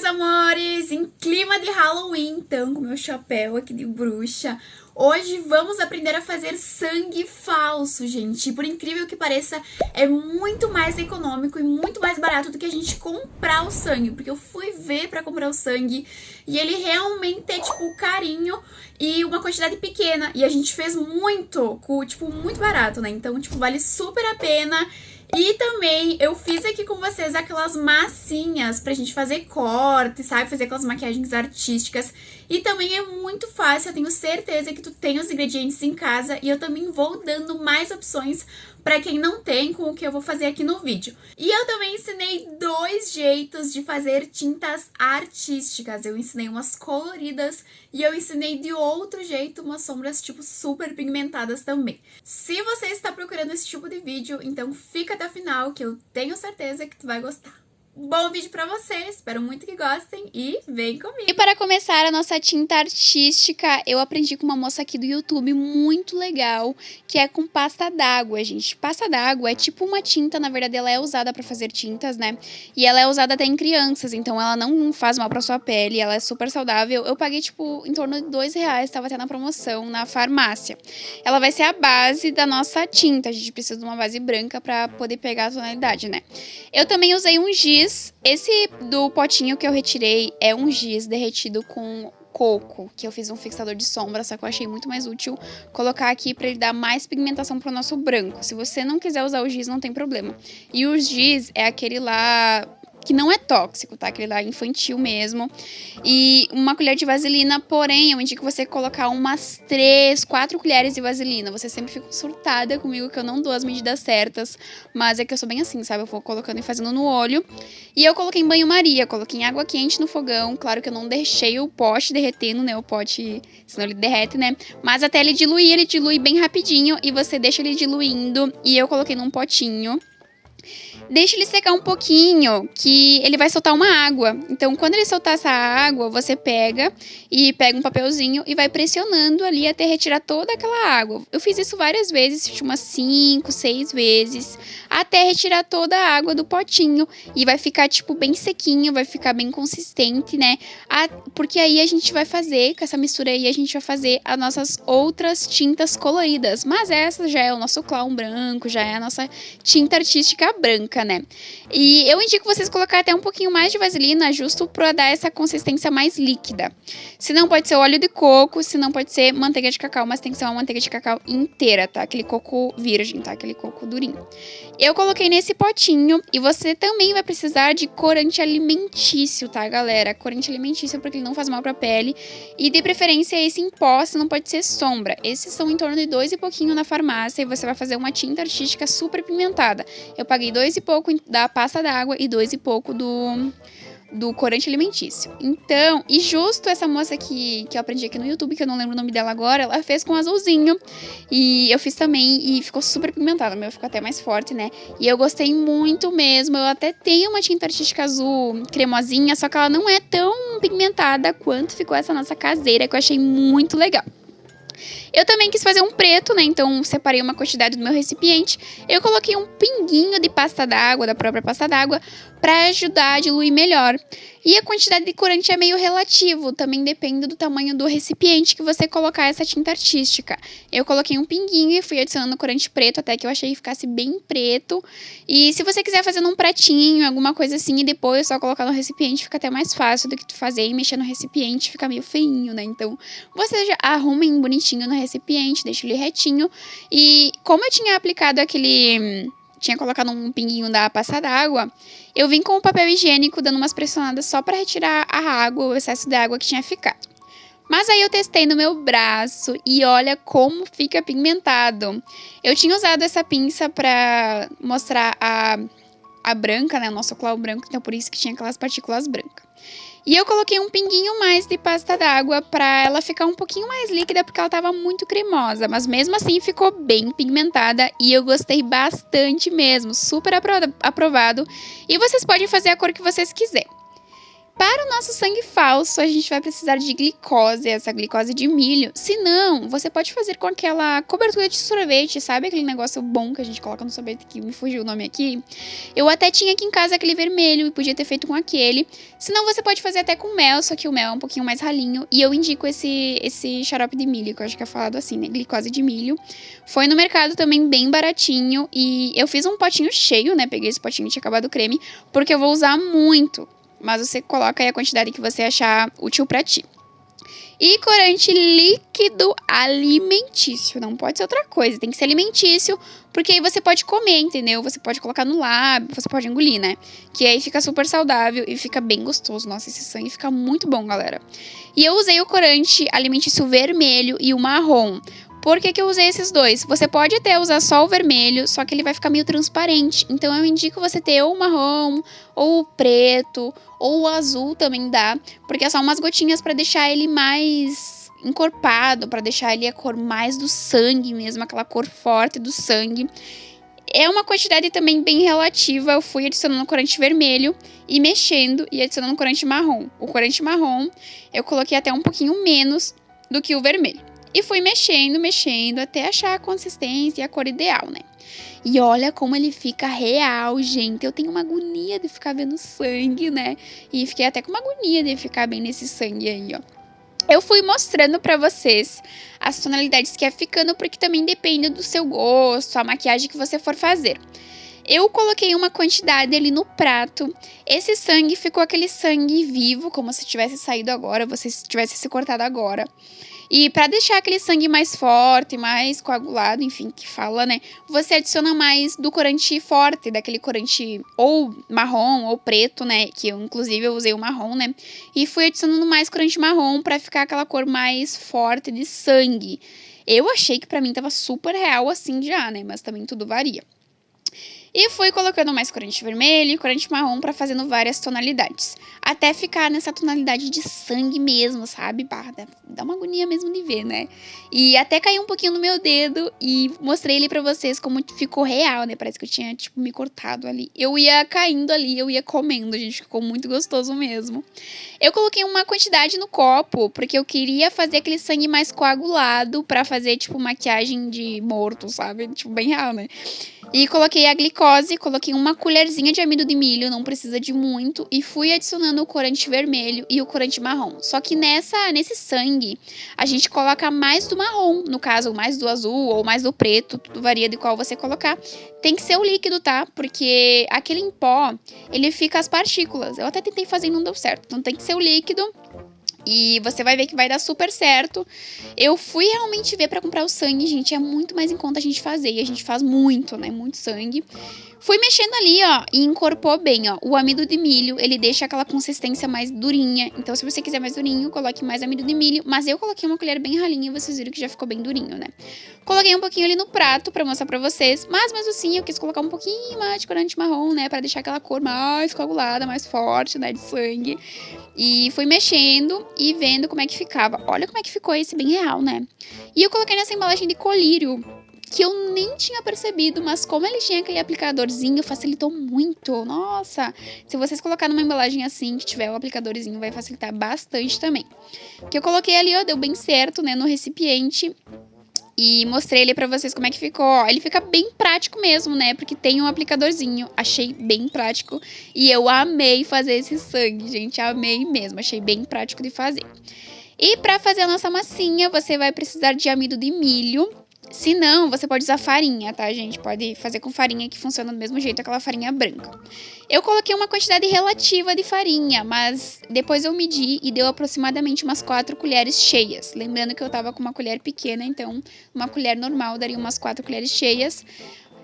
meus amores! Em clima de Halloween, então, com meu chapéu aqui de bruxa. Hoje vamos aprender a fazer sangue falso, gente. E por incrível que pareça, é muito mais econômico e muito mais barato do que a gente comprar o sangue. Porque eu fui ver pra comprar o sangue e ele realmente é, tipo, carinho e uma quantidade pequena. E a gente fez muito, tipo, muito barato, né? Então, tipo, vale super a pena. E também eu fiz aqui com vocês aquelas massinhas pra gente fazer corte, sabe? Fazer aquelas maquiagens artísticas. E também é muito fácil, eu tenho certeza que tu tem os ingredientes em casa. E eu também vou dando mais opções pra quem não tem com o que eu vou fazer aqui no vídeo. E eu também ensinei 2 jeitos de fazer tintas artísticas. Eu ensinei umas coloridas e eu ensinei de outro jeito umas sombras tipo super pigmentadas também. Se você está procurando esse tipo de vídeo, então fica até o final que eu tenho certeza que tu vai gostar. Bom vídeo pra vocês, espero muito que gostem e vem comigo! E para começar a nossa tinta artística, eu aprendi com uma moça aqui do YouTube muito legal, que é com pasta d'água, gente. Pasta d'água é tipo uma tinta, na verdade ela é usada para fazer tintas, né? E ela é usada até em crianças, então ela não faz mal pra sua pele, ela é super saudável. Eu paguei tipo em torno de R$2, tava até na promoção na farmácia. Ela vai ser a base da nossa tinta, a gente precisa de uma base branca para poder pegar a tonalidade, né? Eu também usei um giz. Esse do potinho que eu retirei é um giz derretido com coco, que eu fiz um fixador de sombra, só que eu achei muito mais útil colocar aqui para ele dar mais pigmentação pro nosso branco. Se você não quiser usar o giz, não tem problema. E o giz é aquele lá que não é tóxico, tá? Aquele lá infantil mesmo. E uma colher de vaselina, porém, eu indico você colocar umas 3, 4 colheres de vaselina. Você sempre fica surtada comigo que eu não dou as medidas certas, mas é que eu sou bem assim, sabe? Eu vou colocando e fazendo no olho. E eu coloquei em banho-maria, coloquei em água quente no fogão. Claro que eu não deixei o pote derretendo, né? O pote, senão ele derrete, né? Mas até ele dilui bem rapidinho e você deixa ele diluindo. E eu coloquei num potinho. Deixa ele secar um pouquinho, que ele vai soltar uma água. Então, quando ele soltar essa água, você pega um papelzinho e vai pressionando ali até retirar toda aquela água. Eu fiz isso várias vezes, fiz umas 5, 6 vezes, até retirar toda a água do potinho. E vai ficar, tipo, bem sequinho, vai ficar bem consistente, né? Porque aí a gente vai fazer, com essa mistura aí, a gente vai fazer as nossas outras tintas coloridas. Mas essa já é o nosso clown branco, já é a nossa tinta artística branca, né? E eu indico vocês colocar até um pouquinho mais de vaselina, justo para dar essa consistência mais líquida. Se não, pode ser óleo de coco, se não, pode ser manteiga de cacau, mas tem que ser uma manteiga de cacau inteira, tá? Aquele coco virgem, tá? Aquele coco durinho. Eu coloquei nesse potinho e você também vai precisar de corante alimentício, tá, galera? Corante alimentício porque ele não faz mal pra pele. E de preferência esse em pó, não pode ser sombra. Esses são em torno de 2 e pouquinho na farmácia e você vai fazer uma tinta artística super pimentada. Eu paguei 2 e pouco da pasta d'água e 2 e pouco do corante alimentício. Então, e justo essa moça que eu aprendi aqui no YouTube, que eu não lembro o nome dela agora, ela fez com azulzinho. E eu fiz também e ficou super pimentada. O meu ficou até mais forte, né? E eu gostei muito mesmo. Eu até tenho uma tinta artística azul cremosinha, só que ela não é tão pigmentada quanto ficou essa nossa caseira, que eu achei muito legal. Eu também quis fazer um preto, né? Então, separei uma quantidade do meu recipiente. Eu coloquei um pinguinho de pasta d'água, da própria pasta d'água, para ajudar a diluir melhor. E a quantidade de corante é meio relativo, também depende do tamanho do recipiente que você colocar essa tinta artística. Eu coloquei um pinguinho e fui adicionando corante preto até que eu achei que ficasse bem preto. E se você quiser fazer num pratinho, alguma coisa assim, e depois só colocar no recipiente, fica até mais fácil do que tu fazer e mexer no recipiente, fica meio feinho, né? Então, você já arrumem bonitinho no recipiente, deixa ele retinho. E como eu tinha aplicado tinha colocado um pinguinho da pasta d'água, eu vim com o papel higiênico dando umas pressionadas só para retirar a água, o excesso de água que tinha ficado. Mas aí eu testei no meu braço e olha como fica pigmentado. Eu tinha usado essa pinça para mostrar a branca, né, o nosso clown branco, então por isso que tinha aquelas partículas brancas. E eu coloquei um pinguinho mais de pasta d'água pra ela ficar um pouquinho mais líquida, porque ela tava muito cremosa. Mas mesmo assim ficou bem pigmentada e eu gostei bastante mesmo, super aprovado. E vocês podem fazer a cor que vocês quiserem. Para o nosso sangue falso, a gente vai precisar de glicose, essa glicose de milho. Se não, você pode fazer com aquela cobertura de sorvete, sabe? Aquele negócio bom que a gente coloca no sorvete, que me fugiu o nome aqui. Eu até tinha aqui em casa aquele vermelho e podia ter feito com aquele. Se não, você pode fazer até com mel, só que o mel é um pouquinho mais ralinho. E eu indico esse xarope de milho, que eu acho que é falado assim, né? Glicose de milho. Foi no mercado também bem baratinho e eu fiz um potinho cheio, né? Peguei esse potinho e tinha acabado o creme, porque eu vou usar muito. Mas você coloca aí a quantidade que você achar útil pra ti. E corante líquido alimentício. Não pode ser outra coisa, tem que ser alimentício, porque aí você pode comer, entendeu? Você pode colocar no lábio, você pode engolir, né? Que aí fica super saudável e fica bem gostoso. Nossa, esse sangue fica muito bom, galera. E eu usei o corante alimentício vermelho e o marrom. Por que eu usei esses dois? Você pode até usar só o vermelho, só que ele vai ficar meio transparente. Então eu indico você ter ou o marrom, ou o preto, ou o azul também dá. Porque é só umas gotinhas pra deixar ele mais encorpado, pra deixar ele a cor mais do sangue mesmo, aquela cor forte do sangue. É uma quantidade também bem relativa. Eu fui adicionando corante vermelho e mexendo e adicionando corante marrom. O corante marrom eu coloquei até um pouquinho menos do que o vermelho. E fui mexendo até achar a consistência e a cor ideal, né? E olha como ele fica real, gente. Eu tenho uma agonia de ficar vendo sangue, né? E fiquei até com uma agonia de ficar bem nesse sangue aí, ó. Eu fui mostrando pra vocês as tonalidades que é ficando, porque também depende do seu gosto, a maquiagem que você for fazer. Eu coloquei uma quantidade ali no prato. Esse sangue ficou aquele sangue vivo, como se tivesse saído agora, você tivesse se cortado agora. E pra deixar aquele sangue mais forte, mais coagulado, enfim, que fala, né? Você adiciona mais do corante forte, daquele corante ou marrom ou preto, né? Que eu, inclusive, eu usei o marrom, né? E fui adicionando mais corante marrom pra ficar aquela cor mais forte de sangue. Eu achei que pra mim tava super real assim já, né? Mas também tudo varia. E fui colocando mais corante vermelho e corante marrom pra fazendo várias tonalidades. Até ficar nessa tonalidade de sangue mesmo, sabe? Bah, dá uma agonia mesmo de ver, né? E até caiu um pouquinho no meu dedo e mostrei ele pra vocês como ficou real, né? Parece que eu tinha, tipo, me cortado ali. Eu ia caindo ali, eu ia comendo, gente. Ficou muito gostoso mesmo. Eu coloquei uma quantidade no copo, porque eu queria fazer aquele sangue mais coagulado pra fazer, tipo, maquiagem de morto, sabe? Tipo, bem real, né? E coloquei a glicose, coloquei uma colherzinha de amido de milho, não precisa de muito, e fui adicionando o corante vermelho e o corante marrom. Só que nesse sangue, a gente coloca mais do marrom, no caso, mais do azul ou mais do preto, tudo varia de qual você colocar. Tem que ser o líquido, tá? Porque aquele em pó, ele fica as partículas. Eu até tentei fazer e não deu certo, então tem que ser o líquido. E você vai ver que vai dar super certo. Eu fui realmente ver pra comprar o sangue, gente. É muito mais em conta a gente fazer. E a gente faz muito, né? Muito sangue. Fui mexendo ali, ó, e incorporou bem, ó. O amido de milho, ele deixa aquela consistência mais durinha. Então, se você quiser mais durinho, coloque mais amido de milho. Mas eu coloquei uma colher bem ralinha e vocês viram que já ficou bem durinho, né? Coloquei um pouquinho ali no prato pra mostrar pra vocês. Mas, mesmo assim, eu quis colocar um pouquinho mais de corante marrom, né? Pra deixar aquela cor mais coagulada, mais forte, né? De sangue. E fui mexendo e vendo como é que ficava. Olha como é que ficou esse bem real, né? E eu coloquei nessa embalagem de colírio, que eu nem tinha percebido, mas como ele tinha aquele aplicadorzinho, facilitou muito. Nossa, se vocês colocar numa embalagem assim, que tiver o aplicadorzinho, vai facilitar bastante também. Que eu coloquei ali, ó, deu bem certo, né, no recipiente. E mostrei ele pra vocês como é que ficou, ó. Ele fica bem prático mesmo, né? Porque tem um aplicadorzinho. Achei bem prático. E eu amei fazer esse sangue, gente. Amei mesmo. Achei bem prático de fazer. E pra fazer a nossa massinha, você vai precisar de amido de milho. Se não, você pode usar farinha, tá, gente? Pode fazer com farinha, que funciona do mesmo jeito, aquela farinha branca. Eu coloquei uma quantidade relativa de farinha, mas depois eu medi e deu aproximadamente umas 4 colheres cheias. Lembrando que eu tava com uma colher pequena, então uma colher normal daria umas 4 colheres cheias.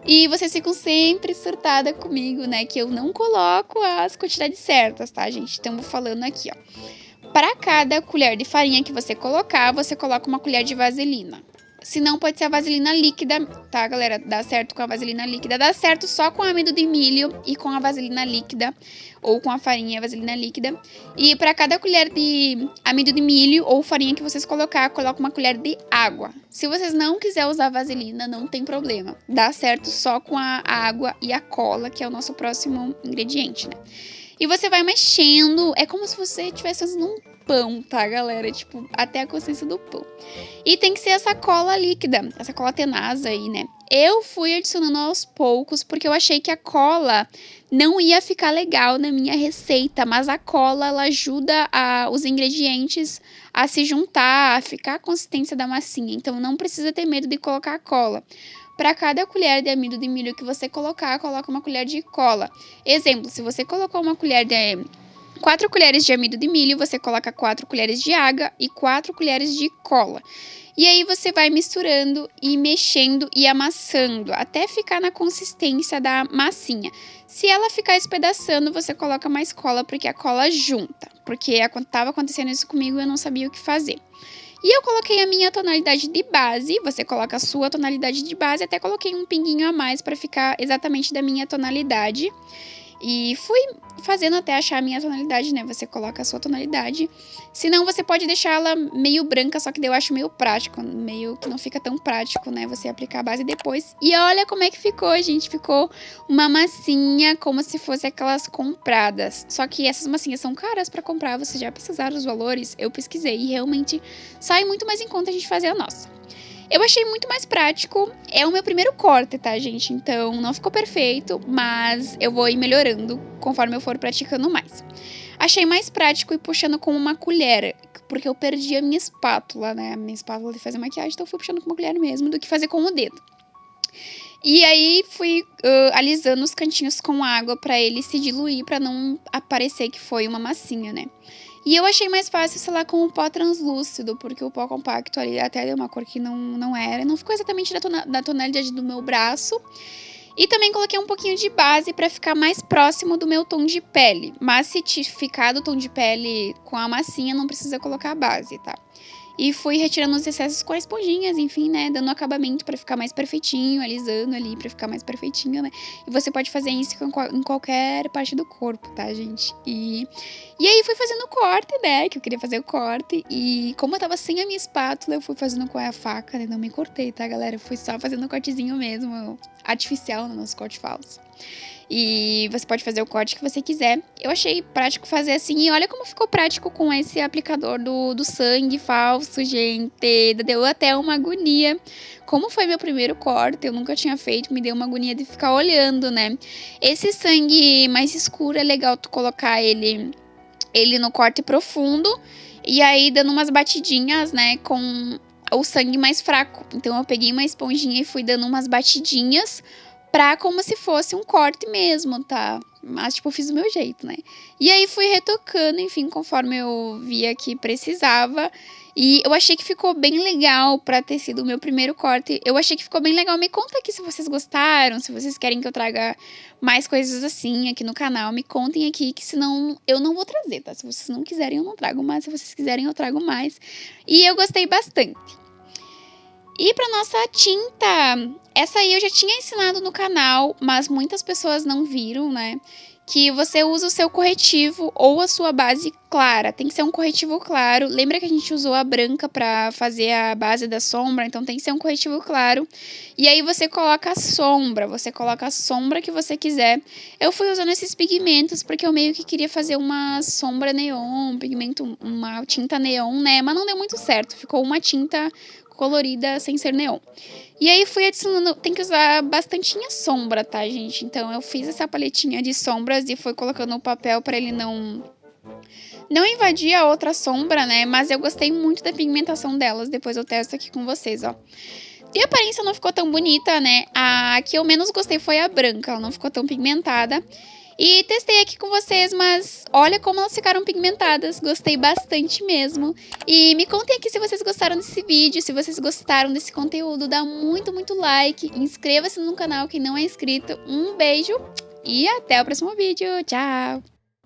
E vocês ficam sempre surtada comigo, né? Que eu não coloco as quantidades certas, tá, gente? Então, vou falando aqui, ó. Para cada colher de farinha que você colocar, você coloca uma colher de vaselina. Se não, pode ser a vaselina líquida, tá, galera? Dá certo com a vaselina líquida. Dá certo só com amido de milho e com a vaselina líquida. Ou com a farinha e a vaselina líquida. E para cada colher de amido de milho ou farinha que vocês colocar, coloca uma colher de água. Se vocês não quiserem usar vaselina, não tem problema. Dá certo só com a água e a cola, que é o nosso próximo ingrediente, né? E você vai mexendo, é como se você estivesse fazendo um pão, tá, galera? Tipo, até a consistência do pão. E tem que ser essa cola líquida, essa cola tenaz aí, né? Eu fui adicionando aos poucos, porque eu achei que a cola não ia ficar legal na minha receita, mas a cola, ela ajuda os ingredientes a se juntar, a ficar a consistência da massinha. Então, não precisa ter medo de colocar a cola. Para cada colher de amido de milho que você coloca uma colher de cola. Exemplo, se você colocou uma colher de 4 colheres de amido de milho, você coloca 4 colheres de água e 4 colheres de cola. E aí você vai misturando e mexendo e amassando até ficar na consistência da massinha. Se ela ficar espedaçando, você coloca mais cola, porque a cola junta. Porque estava acontecendo isso comigo e eu não sabia o que fazer. E eu coloquei a minha tonalidade de base, você coloca a sua tonalidade de base, até coloquei um pinguinho a mais para ficar exatamente da minha tonalidade. E fui fazendo até achar a minha tonalidade, né? Você coloca a sua tonalidade. Se não, você pode deixar ela meio branca, só que daí eu acho meio prático. Meio que não fica tão prático, né? Você aplicar a base depois. E olha como é que ficou, gente. Ficou uma massinha como se fosse aquelas compradas. Só que essas massinhas são caras pra comprar. Vocês já pesquisaram os valores? Eu pesquisei e realmente sai muito mais em conta a gente fazer a nossa. Eu achei muito mais prático, é o meu primeiro corte, tá, gente? Então, não ficou perfeito, mas eu vou ir melhorando conforme eu for praticando mais. Achei mais prático ir puxando com uma colher, porque eu perdi a minha espátula, né? A minha espátula de fazer maquiagem, então eu fui puxando com uma colher mesmo, do que fazer com o dedo. E aí, fui alisando os cantinhos com água pra ele se diluir, pra não aparecer que foi uma massinha, né? E eu achei mais fácil, sei lá, com o pó translúcido, porque o pó compacto ali até deu uma cor que não era. Não ficou exatamente da tonalidade do meu braço. E também coloquei um pouquinho de base pra ficar mais próximo do meu tom de pele. Mas se ficar do tom de pele com a massinha, não precisa colocar a base, tá? E fui retirando os excessos com as esponjinhas, enfim, né? Dando acabamento pra ficar mais perfeitinho, alisando ali pra ficar mais perfeitinho, né? E você pode fazer isso em qualquer parte do corpo, tá, gente? E aí fui fazendo o corte, né? Que eu queria fazer o corte. E como eu tava sem a minha espátula, eu fui fazendo com a faca, né? Não me cortei, tá, galera? Eu fui só fazendo um cortezinho mesmo, artificial no nosso corte falso. E você pode fazer o corte que você quiser. Eu achei prático fazer assim. E olha como ficou prático com esse aplicador do sangue falso, gente. Deu até uma agonia. Como foi meu primeiro corte, eu nunca tinha feito, me deu uma agonia de ficar olhando, né? Esse sangue mais escuro é legal tu colocar ele no corte profundo. E aí dando umas batidinhas, né, com o sangue mais fraco. Então eu peguei uma esponjinha e fui dando umas batidinhas pra como se fosse um corte mesmo, tá? Mas, tipo, eu fiz do meu jeito, né? E aí fui retocando, enfim, conforme eu via que precisava. E eu achei que ficou bem legal pra ter sido o meu primeiro corte. Eu achei que ficou bem legal. Me conta aqui se vocês gostaram, se vocês querem que eu traga mais coisas assim aqui no canal. Me contem aqui, que senão eu não vou trazer, tá? Se vocês não quiserem, eu não trago mais. Se vocês quiserem, eu trago mais. E eu gostei bastante. E para nossa tinta, essa aí eu já tinha ensinado no canal, mas muitas pessoas não viram, né? Que você usa o seu corretivo ou a sua base clara. Tem que ser um corretivo claro. Lembra que a gente usou a branca para fazer a base da sombra? Então tem que ser um corretivo claro. E aí você coloca a sombra que você quiser. Eu fui usando esses pigmentos porque eu meio que queria fazer uma sombra neon, uma tinta neon, né? Mas não deu muito certo. Ficou uma tinta colorida sem ser neon. E aí fui adicionando, tem que usar bastantinha sombra, tá, gente? Então eu fiz essa paletinha de sombras e fui colocando o papel para ele não invadir a outra sombra, né? Mas eu gostei muito da pigmentação delas, depois eu testo aqui com vocês, ó. E a aparência não ficou tão bonita, né? A que eu menos gostei foi a branca, ela não ficou tão pigmentada. E testei aqui com vocês, mas olha como elas ficaram pigmentadas. Gostei bastante mesmo. E me contem aqui se vocês gostaram desse vídeo, se vocês gostaram desse conteúdo. Dá muito, muito like. Inscreva-se no canal quem não é inscrito. Um beijo e até o próximo vídeo. Tchau!